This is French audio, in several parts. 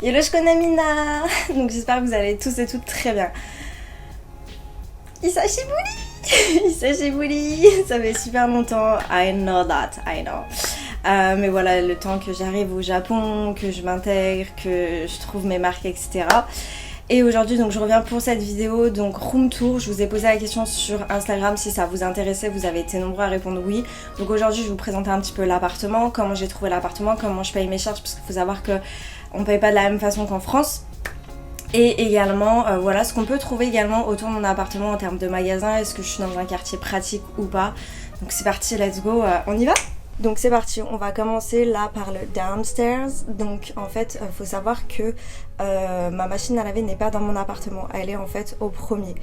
Hello, je connais Mina. Donc j'espère que vous allez tous et toutes très bien. Isashi-buri. Ça fait super longtemps. I know that, I know. Mais voilà, le temps que j'arrive au Japon, que je m'intègre, que je trouve mes marques, etc. Et aujourd'hui, donc je reviens pour cette vidéo, donc room tour. Je vous ai posé la question sur Instagram si ça vous intéressait, vous avez été nombreux à répondre oui. Donc aujourd'hui, je vais vous présenter un petit peu l'appartement, comment j'ai trouvé l'appartement, comment je paye mes charges, parce qu'il faut savoir que on paye pas de la même façon qu'en France. Et également, voilà ce qu'on peut trouver également autour de mon appartement en termes de magasins. Est-ce que je suis dans un quartier pratique ou pas? Donc c'est parti, let's go, on y va? Donc c'est parti, on va commencer là par le downstairs. Donc en fait, faut savoir que ma machine à laver n'est pas dans mon appartement. Elle est en fait au premier.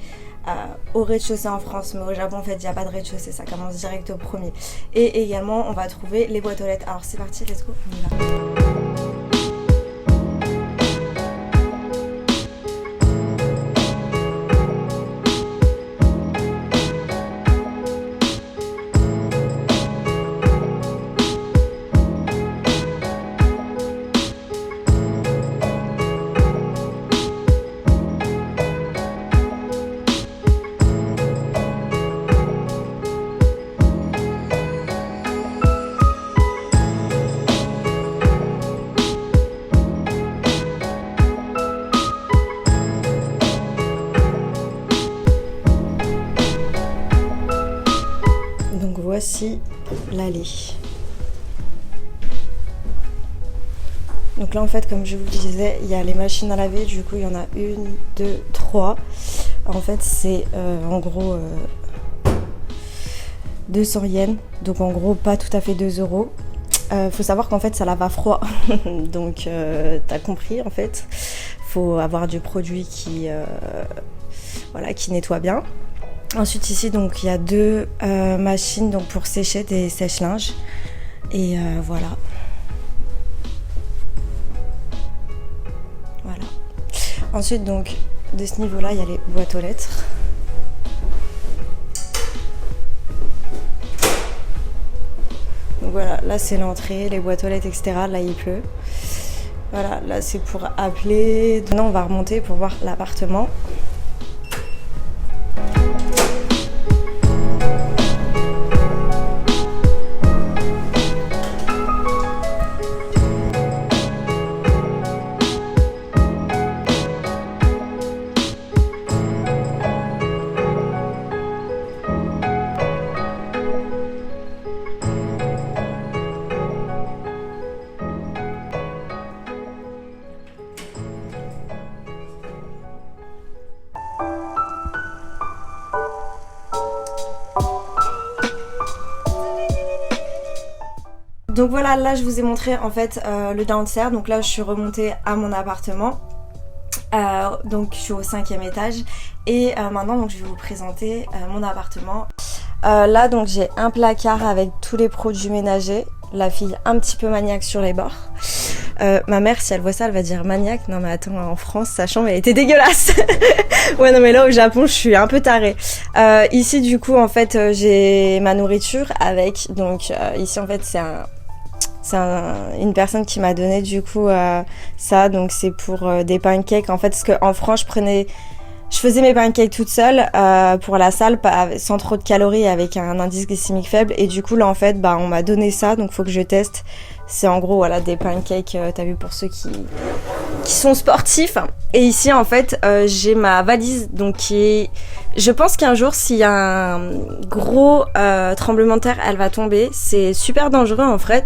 Au rez-de-chaussée en France, mais au Japon en fait il n'y a pas de rez-de-chaussée, ça commence direct au premier. Et également, on va trouver les boîtes aux lettres. Alors c'est parti, let's go, on y va. Voici l'allée. Donc là en fait comme je vous le disais, il y a les machines à laver, du coup il y en a 1, 2, 3. En fait c'est en gros 200 yens, donc en gros pas tout à fait 2 euros. Faut savoir qu'en fait ça lave à froid, donc t'as compris en fait. Faut avoir du produit qui, voilà, qui nettoie bien. Ensuite ici donc il y a 2 machines donc pour sécher des sèche-linges et voilà. Ensuite donc de ce niveau là il y a les boîtes aux lettres. Donc voilà, là c'est l'entrée, les boîtes aux lettres, etc. Là il pleut. Voilà, là c'est pour appeler. Maintenant on va remonter pour voir l'appartement. Donc voilà, là je vous ai montré en fait le downstairs. Donc là je suis remontée à mon appartement. Donc je suis au 5e étage. Et maintenant donc, je vais vous présenter mon appartement. Là donc j'ai un placard avec tous les produits ménagers. La fille un petit peu maniaque sur les bords. Ma mère si elle voit ça elle va dire maniaque. Non mais attends, en France sa chambre elle était dégueulasse. Ouais non mais là au Japon je suis un peu tarée. Ici du coup en fait j'ai ma nourriture avec. Donc ici en fait c'est une personne qui m'a donné du coup ça, donc c'est pour des pancakes en fait, parce qu'en France je faisais mes pancakes toute seule pour la salle, sans trop de calories, avec un indice glycémique faible, et du coup là en fait bah on m'a donné ça, donc faut que je teste. C'est en gros voilà des pancakes, t'as vu, pour ceux qui sont sportifs. Et ici en fait j'ai ma valise, donc qui est, je pense qu'un jour s'il y a un gros tremblement de terre elle va tomber, c'est super dangereux en fait.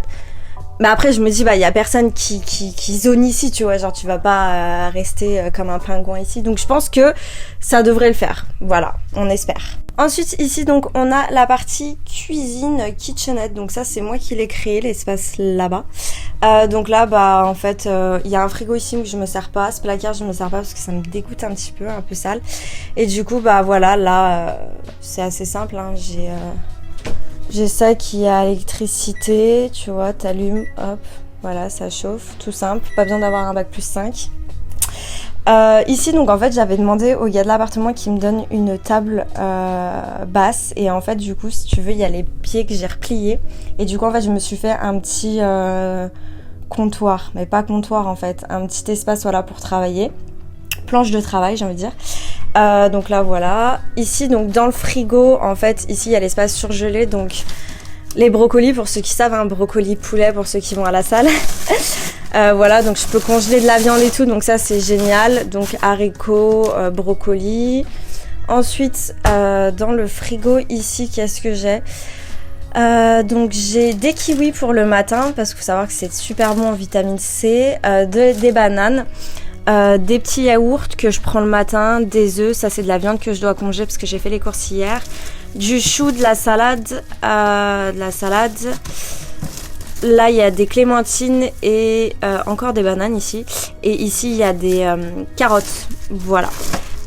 Mais après je me dis bah il y a personne qui zone ici, tu vois, genre tu vas pas rester comme un pingouin ici, donc je pense que ça devrait le faire, voilà, on espère. Ensuite ici donc on a la partie cuisine, kitchenette, donc ça c'est moi qui l'ai créé, l'espace là-bas. Donc là bah en fait il y a un frigo ici mais je me sers pas, ce placard je me sers pas parce que ça me dégoûte un petit peu, un peu sale. Et du coup bah voilà, là c'est assez simple, hein. J'ai ça qui est à l'électricité, tu vois, t'allumes, hop, voilà, ça chauffe, tout simple, pas besoin d'avoir un bac+5. Ici donc en fait j'avais demandé au gars de l'appartement qui me donne une table basse, et en fait du coup si tu veux il y a les pieds que j'ai repliés, et du coup en fait je me suis fait un petit comptoir, mais pas comptoir en fait, un petit espace voilà pour travailler, planche de travail j'ai envie de dire. Donc là voilà, ici donc dans le frigo en fait, ici il y a l'espace surgelé, donc les brocolis pour ceux qui savent, hein, brocoli poulet pour ceux qui vont à la salle. Voilà, donc je peux congeler de la viande et tout, donc ça c'est génial. Donc haricots, brocolis. Ensuite dans le frigo ici qu'est-ce que j'ai? Donc j'ai des kiwis pour le matin parce qu'il faut savoir que c'est super bon en vitamine C, des bananes. Des petits yaourts que je prends le matin, des œufs, ça c'est de la viande que je dois congeler parce que j'ai fait les courses hier, du chou, de la salade, là il y a des clémentines et encore des bananes ici, et ici il y a des carottes, voilà,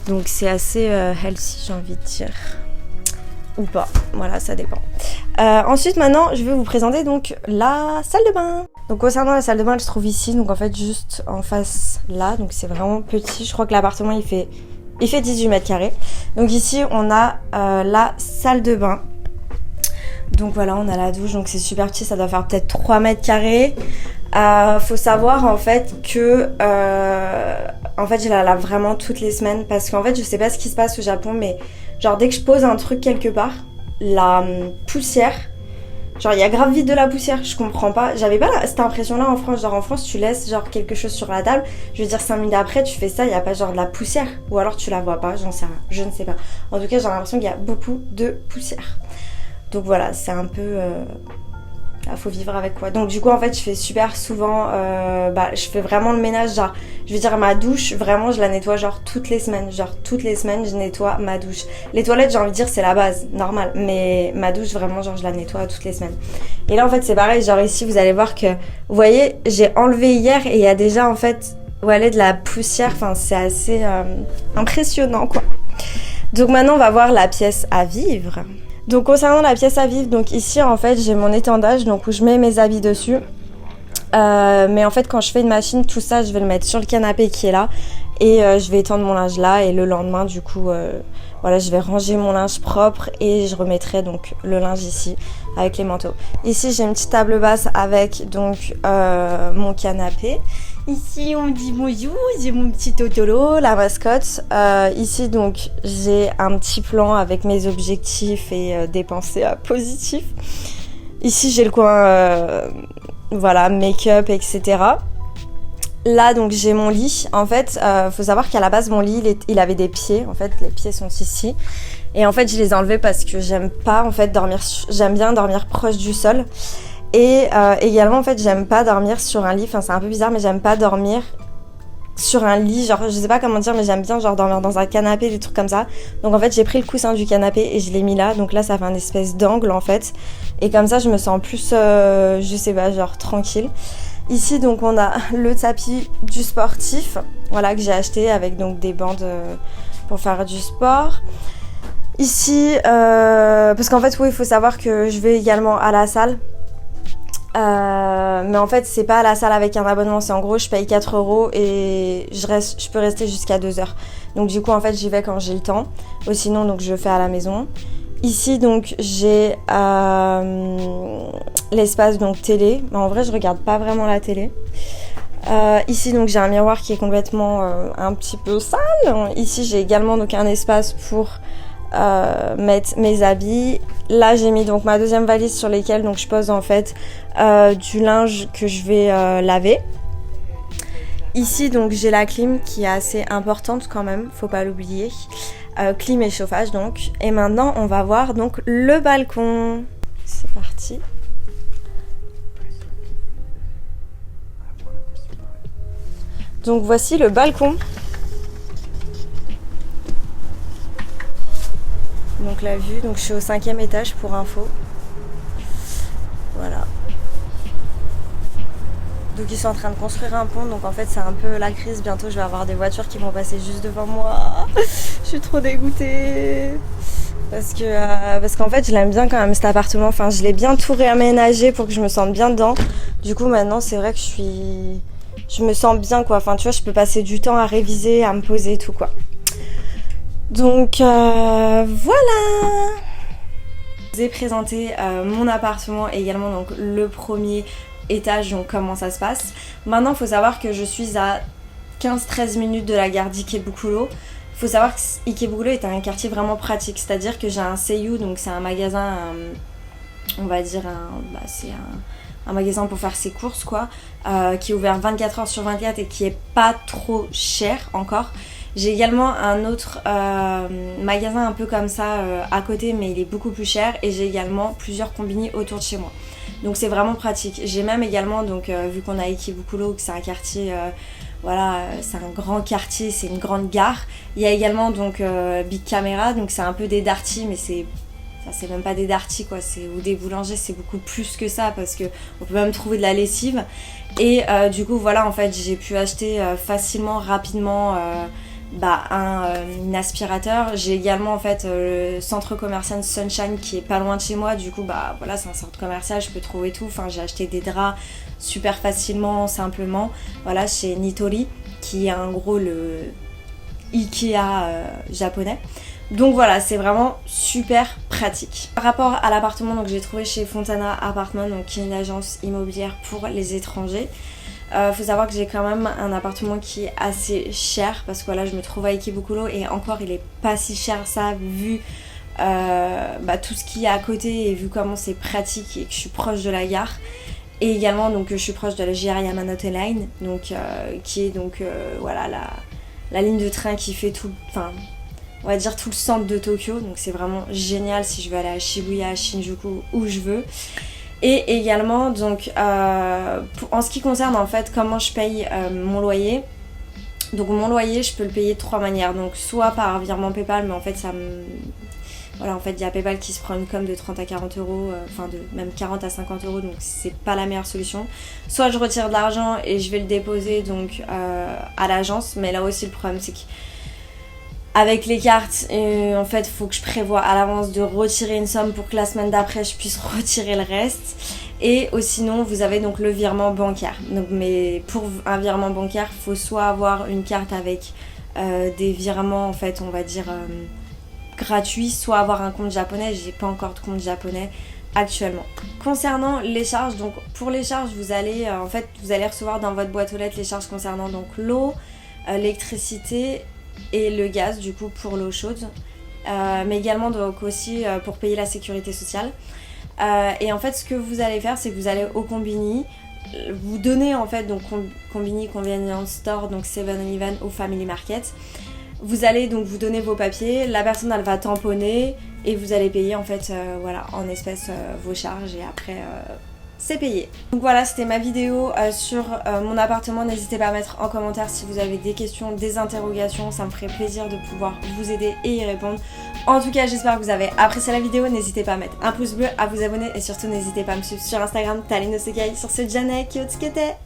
donc c'est assez healthy j'ai envie de dire, ou pas, voilà ça dépend. Ensuite maintenant je vais vous présenter donc la salle de bain. Donc concernant la salle de bain elle se trouve ici, donc en fait juste en face là, donc c'est vraiment petit, je crois que l'appartement il fait 18 mètres carrés. Donc ici on a la salle de bain, donc voilà on a la douche, donc c'est super petit, ça doit faire peut-être 3 mètres carrés. Faut savoir en fait que en fait je la lave vraiment toutes les semaines parce qu'en fait je sais pas ce qui se passe au Japon, mais genre dès que je pose un truc quelque part, la poussière, genre il y a grave vite de la poussière, je comprends pas, j'avais pas cette impression là en France, genre en France tu laisses genre quelque chose sur la table, je veux dire 5 minutes après tu fais ça, il y a pas genre de la poussière, ou alors tu la vois pas, j'en sais rien, je ne sais pas, en tout cas j'ai l'impression qu'il y a beaucoup de poussière, donc voilà c'est un peu faut vivre avec quoi. Donc du coup en fait je fais super souvent je fais vraiment le ménage, genre je veux dire ma douche vraiment je la nettoie genre toutes les semaines je nettoie ma douche. Les toilettes j'ai envie de dire c'est la base, normal, mais ma douche vraiment genre je la nettoie toutes les semaines. Et là en fait c'est pareil, genre ici vous allez voir que vous voyez j'ai enlevé hier et il y a déjà en fait voilà de la poussière, enfin c'est assez impressionnant quoi. Donc maintenant on va voir la pièce à vivre. Donc concernant la pièce à vivre, donc ici en fait j'ai mon étendage donc où je mets mes habits dessus. Mais en fait quand je fais une machine, tout ça je vais le mettre sur le canapé qui est là et je vais étendre mon linge là, et le lendemain du coup voilà je vais ranger mon linge propre et je remettrai donc le linge ici avec les manteaux. Ici j'ai une petite table basse avec donc mon canapé. Ici on me dit bonjour, j'ai mon petit Totolo, la mascotte. Ici donc j'ai un petit plan avec mes objectifs et des pensées positives. Ici j'ai le coin voilà make-up etc. Là donc j'ai mon lit. En fait faut savoir qu'à la base mon lit il avait des pieds. En fait les pieds sont ici. Et en fait je les ai enlevés parce que j'aime pas en fait dormir, j'aime bien dormir proche du sol. Et également en fait j'aime pas dormir sur un lit, enfin c'est un peu bizarre mais j'aime pas dormir sur un lit, genre je sais pas comment dire mais j'aime bien genre dormir dans un canapé, des trucs comme ça. Donc en fait j'ai pris le coussin du canapé et je l'ai mis là, donc là ça fait un espèce d'angle en fait. Et comme ça je me sens plus, je sais pas, genre tranquille. Ici donc on a le tapis du sportif, voilà que j'ai acheté avec donc des bandes pour faire du sport. Ici, parce qu'en fait oui il faut savoir que je vais également à la salle. Mais en fait c'est pas à la salle avec un abonnement, c'est en gros je paye 4 € et je peux rester jusqu'à 2 heures. Donc du coup en fait j'y vais quand j'ai le temps, ou sinon donc je le fais à la maison. Ici donc j'ai l'espace donc télé, mais en vrai je regarde pas vraiment la télé. Ici donc j'ai un miroir qui est complètement un petit peu sale. Ici j'ai également donc un espace pour mettre mes habits. Là j'ai mis donc ma deuxième valise sur lesquelles donc je pose en fait du linge que je vais laver. Ici donc j'ai la clim qui est assez importante quand même, faut pas l'oublier. Clim et chauffage donc. Et maintenant on va voir donc le balcon. C'est parti. Donc voici le balcon. Donc la vue, donc je suis au 5e étage pour info. Voilà. Donc ils sont en train de construire un pont, donc en fait c'est un peu la crise. Bientôt je vais avoir des voitures qui vont passer juste devant moi. Je suis trop dégoûtée. Parce qu'en fait je l'aime bien quand même cet appartement. Enfin je l'ai bien tout réaménagé pour que je me sente bien dedans. Du coup maintenant c'est vrai que je me sens bien quoi. Enfin tu vois je peux passer du temps à réviser, à me poser et tout quoi. Donc voilà. Je vous ai présenté mon appartement et également donc le premier étage, donc comment ça se passe. Maintenant il faut savoir que je suis à 15-13 minutes de la gare d'Ikebukuro. Il faut savoir que Ikebukuro est un quartier vraiment pratique, c'est-à-dire que j'ai un Seiyu, donc c'est un magasin, on va dire c'est un magasin pour faire ses courses quoi, qui est ouvert 24 heures sur 24 et qui est pas trop cher encore. J'ai également un autre magasin un peu comme ça à côté, mais il est beaucoup plus cher, et j'ai également plusieurs combini autour de chez moi. Donc c'est vraiment pratique. J'ai même également, donc vu qu'on a Ikebukuro, que c'est un quartier, voilà, c'est un grand quartier, c'est une grande gare. Il y a également donc Big Camera, donc c'est un peu des darty, mais c'est même pas des darty quoi, ou des boulangers, c'est beaucoup plus que ça parce que on peut même trouver de la lessive. Et du coup voilà, en fait j'ai pu acheter facilement, rapidement un aspirateur. J'ai également en fait le centre commercial Sunshine qui est pas loin de chez moi, du coup bah voilà, c'est un centre commercial, je peux trouver tout. Enfin j'ai acheté des draps super facilement, simplement, voilà, chez Nitori qui est en gros le Ikea japonais. Donc voilà, c'est vraiment super pratique. Par rapport à l'appartement, donc j'ai trouvé chez Fontana Apartment, donc qui est une agence immobilière pour les étrangers. Faut savoir que j'ai quand même un appartement qui est assez cher parce que voilà, je me trouve à Ikebukuro et encore il est pas si cher ça vu tout ce qu'il y a à côté et vu comment c'est pratique et que je suis proche de la gare. Et également donc je suis proche de la JR Yamanote Line, donc qui est donc voilà la ligne de train qui fait tout, enfin on va dire tout le centre de Tokyo, donc c'est vraiment génial si je veux aller à Shibuya, à Shinjuku, où je veux. Et également donc en ce qui concerne en fait comment je paye mon loyer, donc mon loyer je peux le payer de 3 manières, donc soit par virement PayPal, mais en fait voilà, en fait il y a PayPal qui se prend une com de 30 à 40 euros, enfin de même 40 à 50 euros, donc c'est pas la meilleure solution. Soit je retire de l'argent et je vais le déposer donc à l'agence, mais là aussi le problème c'est que avec les cartes, en fait, il faut que je prévoie à l'avance de retirer une somme pour que la semaine d'après, je puisse retirer le reste. Et sinon, vous avez donc le virement bancaire. Donc, mais pour un virement bancaire, il faut soit avoir une carte avec des virements, en fait, on va dire gratuits, soit avoir un compte japonais. J'ai pas encore de compte japonais actuellement. Concernant les charges, donc pour les charges, vous allez recevoir dans votre boîte aux lettres les charges concernant donc l'eau, l'électricité et le gaz du coup pour l'eau chaude, mais également donc aussi pour payer la sécurité sociale. Et en fait ce que vous allez faire, c'est que vous allez au combini, vous donnez en fait donc combini, convenience store, donc 7-Eleven ou Family Market. Vous allez donc vous donner vos papiers, la personne elle va tamponner et vous allez payer en fait voilà en espèces vos charges et après c'est payé. Donc voilà, c'était ma vidéo sur mon appartement. N'hésitez pas à mettre en commentaire si vous avez des questions, des interrogations, ça me ferait plaisir de pouvoir vous aider et y répondre. En tout cas, j'espère que vous avez apprécié la vidéo. N'hésitez pas à mettre un pouce bleu, à vous abonner et surtout n'hésitez pas à me suivre sur Instagram, Talino Sekai, sur ce Janek Yotsukete.